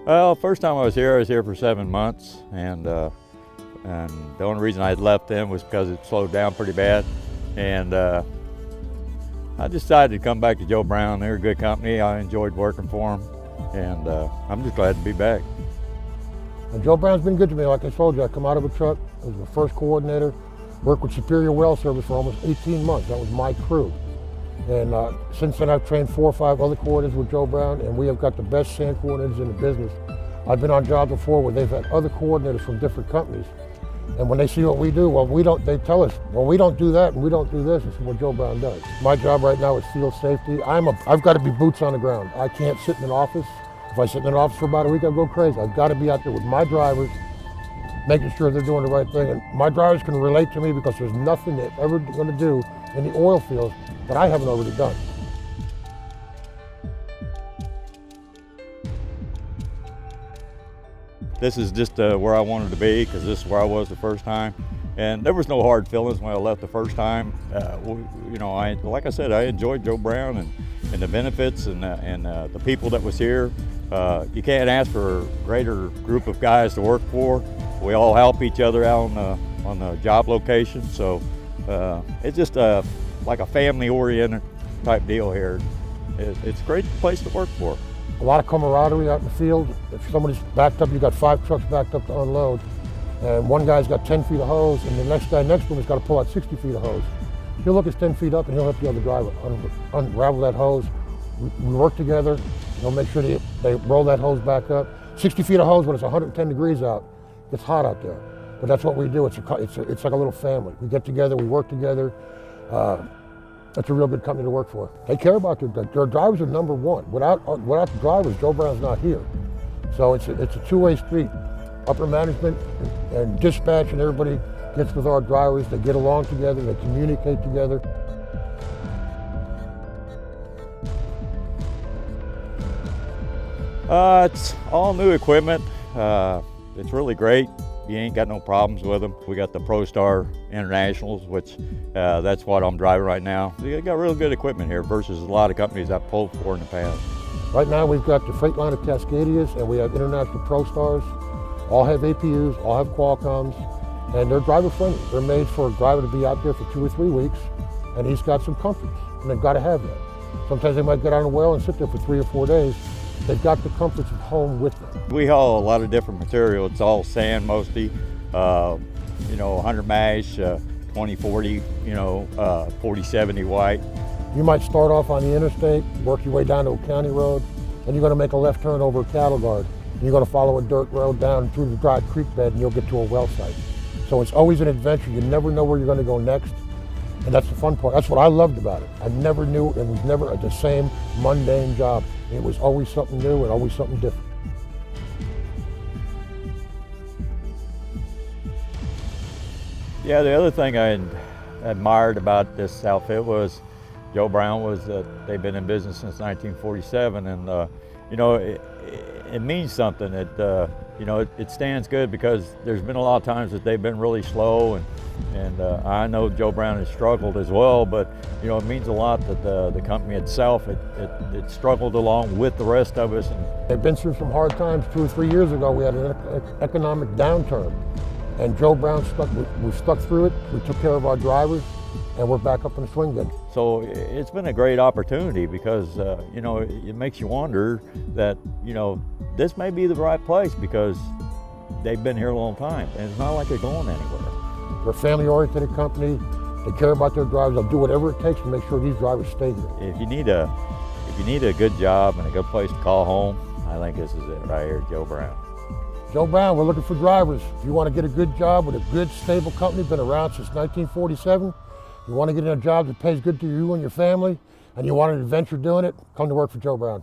Well, first time I was here for 7 months, and the only reason I had left them was because it slowed down pretty bad. And I decided to come back to Joe Brown. They're a good company. I enjoyed working for them, and I'm just glad to be back. And Joe Brown's been good to me. Like I told you, I come out of a truck, I was the first coordinator, worked with Superior Well Service for almost 18 months. That was my crew. And since then, I've trained 4 or 5 other coordinators with Joe Brown, and we have got the best sand coordinators in the business. I've been on jobs before where they've had other coordinators from different companies. And when they see what we do, they tell us, well, we don't do that and we don't do this. It's what Joe Brown does. My job right now is field safety. I've got to be boots on the ground. I can't sit in an office. If I sit in an office for about a week, I'll go crazy. I've got to be out there with my drivers, making sure they're doing the right thing. And my drivers can relate to me because there's nothing they're ever going to do in the oil field that I haven't already done. This is just where I wanted to be, because this is where I was the first time. And there was no hard feelings when I left the first time. Like I said, I enjoyed Joe Brown and the benefits and the people that was here. You can't ask for a greater group of guys to work for. We all help each other out on the job location. So it's just like a family-oriented type deal here. It's a great place to work for. A lot of camaraderie out in the field. If somebody's backed up, you got 5 trucks backed up to unload, and one guy's got 10 feet of hose, and the next guy next to him has got to pull out 60 feet of hose. He'll look at 10 feet up, and he'll help the other driver unravel that hose. We work together. He'll make sure they roll that hose back up. 60 feet of hose when it's 110 degrees out. It's hot out there, but that's what we do. It's like a little family. We get together, we work together. It's a real good company to work for. They care about their drivers are number one. Without the drivers, Joe Brown's not here. So it's a two-way street. Upper management and dispatch and everybody gets with our drivers. They get along together. They communicate together. It's all new equipment. It's really great. You ain't got no problems with them. We got the ProStar Internationals, which that's what I'm driving right now. You got real good equipment here versus a lot of companies I've pulled for in the past. Right now we've got the Freightliner Cascadias and we have International ProStars. All have APUs, all have Qualcomms, and they're driver friendly. They're made for a driver to be out there for 2 or 3 weeks, and he's got some comforts, and they've got to have that. Sometimes they might get on a well and sit there for 3 or 4 days. They've got the comforts of home with them. We haul a lot of different material. It's all sand mostly, 100 mash, 2040, 4070 white. You might start off on the interstate, work your way down to a county road, and you're going to make a left turn over a cattle guard. And you're going to follow a dirt road down through the dry creek bed and you'll get to a well site. So it's always an adventure. You never know where you're going to go next. And that's the fun part. That's what I loved about it. I never knew it was never the same mundane job. It was always something new and always something different. Yeah, the other thing I admired about this outfit was Joe Brown was that they've been in business since 1947, and it means something. It stands good because there's been a lot of times that they've been really slow, and I know Joe Brown has struggled as well, but it means a lot that the company itself it struggled along with the rest of us. And they've been through some hard times. 2 or 3 years ago we had an economic downturn, and Joe Brown we stuck through it. We took care of our drivers, and we're back up in the swing again. So it's been a great opportunity because it makes you wonder that this may be the right place because they've been here a long time, and it's not like they're going anywhere. They're a family-oriented company. They care about their drivers. They'll do whatever it takes to make sure these drivers stay here. If you need a good job and a good place to call home, I think this is it right here, Joe Brown. Joe Brown, we're looking for drivers. If you want to get a good job with a good, stable company, been around since 1947, you want to get in a job that pays good to you and your family, and you want an adventure doing it, come to work for Joe Brown.